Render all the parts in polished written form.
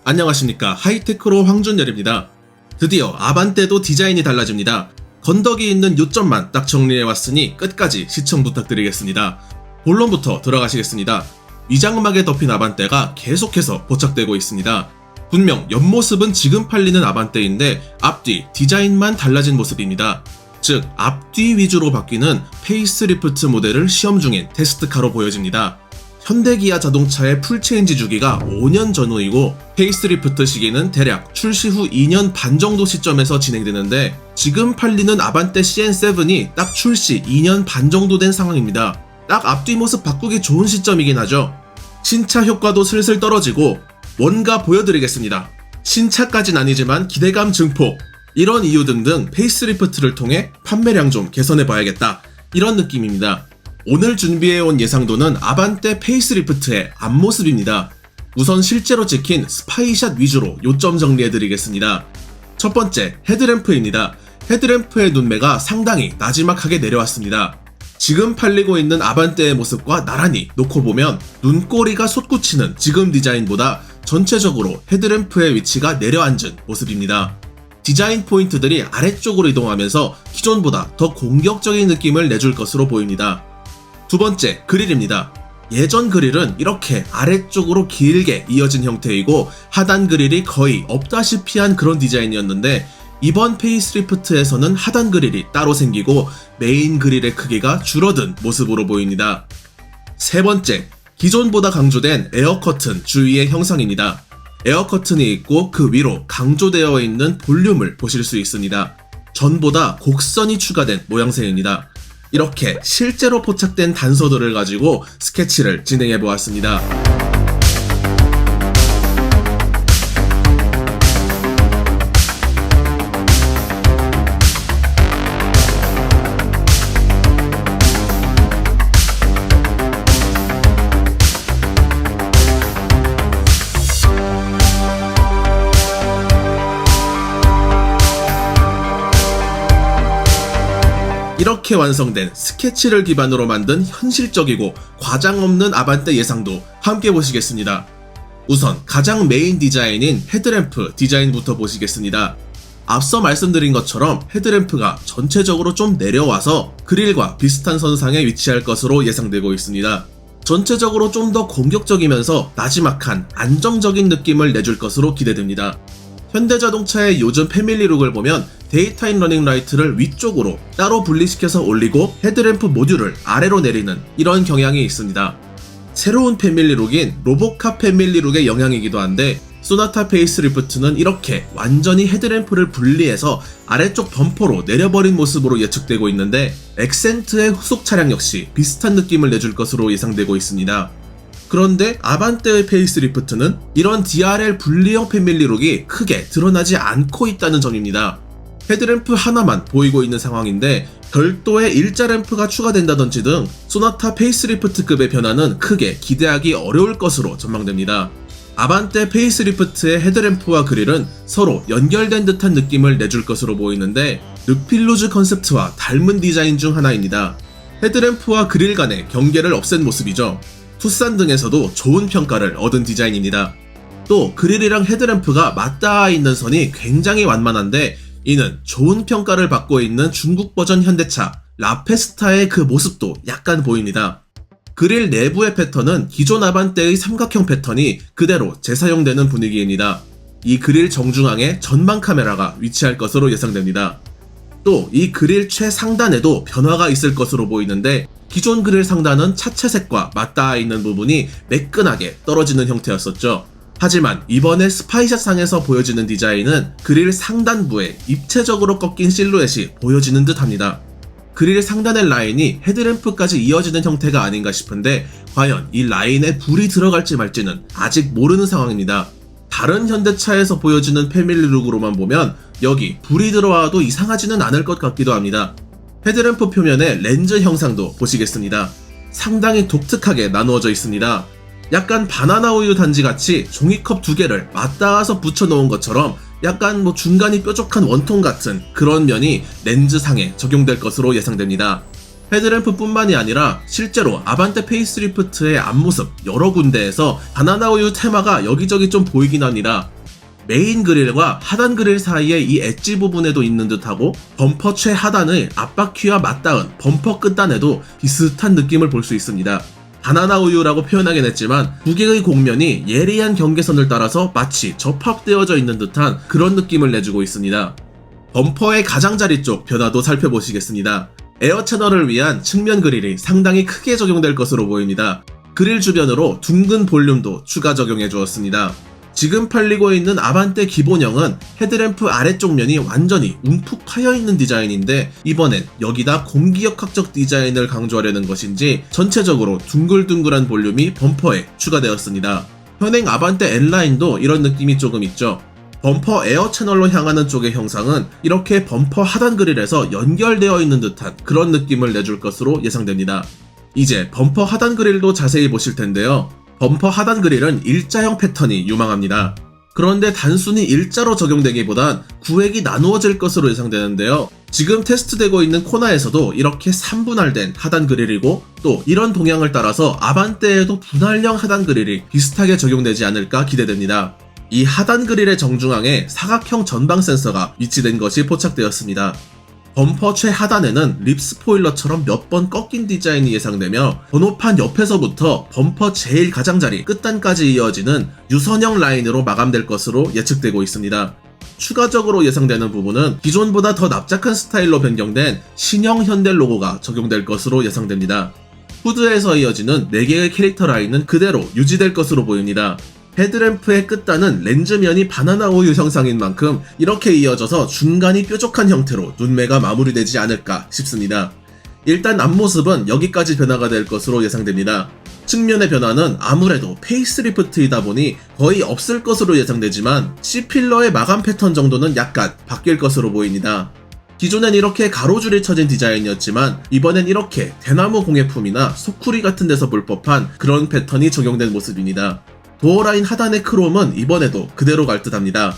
안녕하십니까. 하이테크로 황준열입니다. 드디어 아반떼도 디자인이 달라집니다. 건더기 있는 요점만 딱 정리해왔으니 끝까지 시청 부탁드리겠습니다. 본론부터 들어가시겠습니다. 위장막에 덮인 아반떼가 계속해서 포착되고 있습니다. 분명 옆모습은 지금 팔리는 아반떼인데 앞뒤 디자인만 달라진 모습입니다. 즉 앞뒤 위주로 바뀌는 페이스리프트 모델을 시험 중인 테스트카로 보여집니다. 현대기아 자동차의 풀체인지 주기가 5년 전후이고 페이스리프트 시기는 대략 출시 후 2년 반 정도 시점에서 진행되는데 지금 팔리는 아반떼 CN7이 딱 출시 2년 반 정도 된 상황입니다. 딱 앞뒤 모습 바꾸기 좋은 시점이긴 하죠. 신차 효과도 슬슬 떨어지고 뭔가 보여드리겠습니다. 신차까진 아니지만 기대감 증폭, 이런 이유 등등 페이스리프트를 통해 판매량 좀 개선해봐야겠다, 이런 느낌입니다. 오늘 준비해온 예상도는 아반떼 페이스리프트의 앞모습입니다. 우선 실제로 찍힌 스파이샷 위주로 요점 정리해드리겠습니다. 첫 번째, 헤드램프입니다. 헤드램프의 눈매가 상당히 나지막하게 내려왔습니다. 지금 팔리고 있는 아반떼의 모습과 나란히 놓고 보면 눈꼬리가 솟구치는 지금 디자인보다 전체적으로 헤드램프의 위치가 내려앉은 모습입니다. 디자인 포인트들이 아래쪽으로 이동하면서 기존보다 더 공격적인 느낌을 내줄 것으로 보입니다. 두 번째, 그릴입니다. 예전 그릴은 이렇게 아래쪽으로 길게 이어진 형태이고 하단 그릴이 거의 없다시피 한 그런 디자인이었는데 이번 페이스리프트에서는 하단 그릴이 따로 생기고 메인 그릴의 크기가 줄어든 모습으로 보입니다. 세 번째, 기존보다 강조된 에어커튼 주위의 형상입니다. 에어커튼이 있고 그 위로 강조되어 있는 볼륨을 보실 수 있습니다. 전보다 곡선이 추가된 모양새입니다. 이렇게 실제로 포착된 단서들을 가지고 스케치를 진행해 보았습니다. 이렇게 완성된 스케치를 기반으로 만든 현실적이고 과장 없는 아반떼 예상도 함께 보시겠습니다. 우선 가장 메인 디자인인 헤드램프 디자인부터 보시겠습니다. 앞서 말씀드린 것처럼 헤드램프가 전체적으로 좀 내려와서 그릴과 비슷한 선상에 위치할 것으로 예상되고 있습니다. 전체적으로 좀 더 공격적이면서 나지막한 안정적인 느낌을 내줄 것으로 기대됩니다. 현대자동차의 요즘 패밀리룩을 보면 데이타임 러닝 라이트를 위쪽으로 따로 분리시켜서 올리고 헤드램프 모듈을 아래로 내리는 이런 경향이 있습니다. 새로운 패밀리룩인 로보카 패밀리룩의 영향이기도 한데 소나타 페이스리프트는 이렇게 완전히 헤드램프를 분리해서 아래쪽 범퍼로 내려버린 모습으로 예측되고 있는데 엑센트의 후속 차량 역시 비슷한 느낌을 내줄 것으로 예상되고 있습니다. 그런데 아반떼의 페이스리프트는 이런 DRL 분리형 패밀리룩이 크게 드러나지 않고 있다는 점입니다. 헤드램프 하나만 보이고 있는 상황인데 별도의 일자 램프가 추가된다든지 등 소나타 페이스리프트급의 변화는 크게 기대하기 어려울 것으로 전망됩니다. 아반떼 페이스리프트의 헤드램프와 그릴은 서로 연결된 듯한 느낌을 내줄 것으로 보이는데 르필루즈 컨셉트와 닮은 디자인 중 하나입니다. 헤드램프와 그릴 간의 경계를 없앤 모습이죠. 투싼 등에서도 좋은 평가를 얻은 디자인입니다. 또 그릴이랑 헤드램프가 맞닿아 있는 선이 굉장히 완만한데 이는 좋은 평가를 받고 있는 중국 버전 현대차 라페스타의 그 모습도 약간 보입니다. 그릴 내부의 패턴은 기존 아반떼의 삼각형 패턴이 그대로 재사용되는 분위기입니다. 이 그릴 정중앙에 전방 카메라가 위치할 것으로 예상됩니다. 또 이 그릴 최상단에도 변화가 있을 것으로 보이는데 기존 그릴 상단은 차체색과 맞닿아 있는 부분이 매끈하게 떨어지는 형태였었죠. 하지만 이번에 스파이샷 상에서 보여지는 디자인은 그릴 상단부에 입체적으로 꺾인 실루엣이 보여지는 듯 합니다. 그릴 상단의 라인이 헤드램프까지 이어지는 형태가 아닌가 싶은데 과연 이 라인에 불이 들어갈지 말지는 아직 모르는 상황입니다. 다른 현대차에서 보여지는 패밀리룩으로만 보면 여기 불이 들어와도 이상하지는 않을 것 같기도 합니다. 헤드램프 표면의 렌즈 형상도 보시겠습니다. 상당히 독특하게 나누어져 있습니다. 약간 바나나 우유 단지 같이 종이컵 두 개를 맞닿아서 붙여놓은 것처럼 약간 중간이 뾰족한 원통 같은 그런 면이 렌즈상에 적용될 것으로 예상됩니다. 헤드램프뿐만이 아니라 실제로 아반떼 페이스리프트의 앞모습 여러 군데에서 바나나 우유 테마가 여기저기 좀 보이긴 합니다. 메인 그릴과 하단 그릴 사이의 이 엣지 부분에도 있는 듯하고 범퍼 최하단의 앞바퀴와 맞닿은 범퍼 끝단에도 비슷한 느낌을 볼 수 있습니다. 바나나 우유라고 표현하긴 했지만 두 개의 곡면이 예리한 경계선을 따라서 마치 접합되어져 있는 듯한 그런 느낌을 내주고 있습니다. 범퍼의 가장자리 쪽 변화도 살펴보시겠습니다. 에어 채널을 위한 측면 그릴이 상당히 크게 적용될 것으로 보입니다. 그릴 주변으로 둥근 볼륨도 추가 적용해 주었습니다. 지금 팔리고 있는 아반떼 기본형은 헤드램프 아래쪽 면이 완전히 움푹 파여있는 디자인인데 이번엔 여기다 공기역학적 디자인을 강조하려는 것인지 전체적으로 둥글둥글한 볼륨이 범퍼에 추가되었습니다. 현행 아반떼 N라인도 이런 느낌이 조금 있죠. 범퍼 에어 채널로 향하는 쪽의 형상은 이렇게 범퍼 하단 그릴에서 연결되어 있는 듯한 그런 느낌을 내줄 것으로 예상됩니다. 이제 범퍼 하단 그릴도 자세히 보실 텐데요. 범퍼 하단 그릴은 일자형 패턴이 유망합니다. 그런데 단순히 일자로 적용되기보단 구획이 나누어질 것으로 예상되는데요. 지금 테스트되고 있는 코나에서도 이렇게 3분할된 하단 그릴이고 또 이런 동향을 따라서 아반떼에도 분할형 하단 그릴이 비슷하게 적용되지 않을까 기대됩니다. 이 하단 그릴의 정중앙에 사각형 전방 센서가 위치된 것이 포착되었습니다. 범퍼 최하단에는 립 스포일러처럼 몇 번 꺾인 디자인이 예상되며 번호판 옆에서부터 범퍼 제일 가장자리 끝단까지 이어지는 유선형 라인으로 마감될 것으로 예측되고 있습니다. 추가적으로 예상되는 부분은 기존보다 더 납작한 스타일로 변경된 신형 현대 로고가 적용될 것으로 예상됩니다. 후드에서 이어지는 4개의 캐릭터 라인은 그대로 유지될 것으로 보입니다. 헤드램프의 끝단은 렌즈면이 바나나 우유 형상인 만큼 이렇게 이어져서 중간이 뾰족한 형태로 눈매가 마무리되지 않을까 싶습니다. 일단 앞모습은 여기까지 변화가 될 것으로 예상됩니다. 측면의 변화는 아무래도 페이스리프트이다 보니 거의 없을 것으로 예상되지만 C필러의 마감 패턴 정도는 약간 바뀔 것으로 보입니다. 기존엔 이렇게 가로줄이 쳐진 디자인이었지만 이번엔 이렇게 대나무 공예품이나 소쿠리 같은 데서 볼 법한 그런 패턴이 적용된 모습입니다. 도어라인 하단의 크롬은 이번에도 그대로 갈 듯합니다.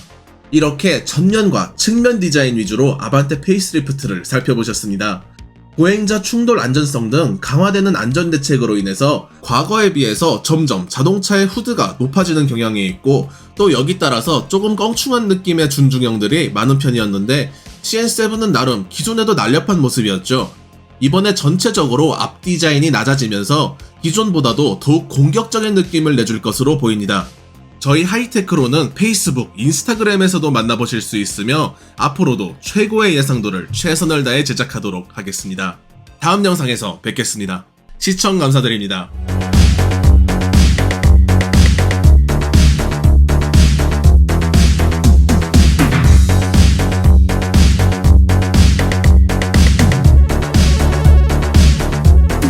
이렇게 전면과 측면 디자인 위주로 아반떼 페이스리프트를 살펴보셨습니다. 보행자 충돌 안전성 등 강화되는 안전대책으로 인해서 과거에 비해서 점점 자동차의 후드가 높아지는 경향이 있고 또 여기 따라서 조금 껑충한 느낌의 준중형들이 많은 편이었는데 CN7은 나름 기존에도 날렵한 모습이었죠. 이번에 전체적으로 앞 디자인이 낮아지면서 기존보다도 더욱 공격적인 느낌을 내줄 것으로 보입니다. 저희 하이테크로는 페이스북, 인스타그램에서도 만나보실 수 있으며 앞으로도 최고의 예상도를 최선을 다해 제작하도록 하겠습니다. 다음 영상에서 뵙겠습니다. 시청 감사드립니다.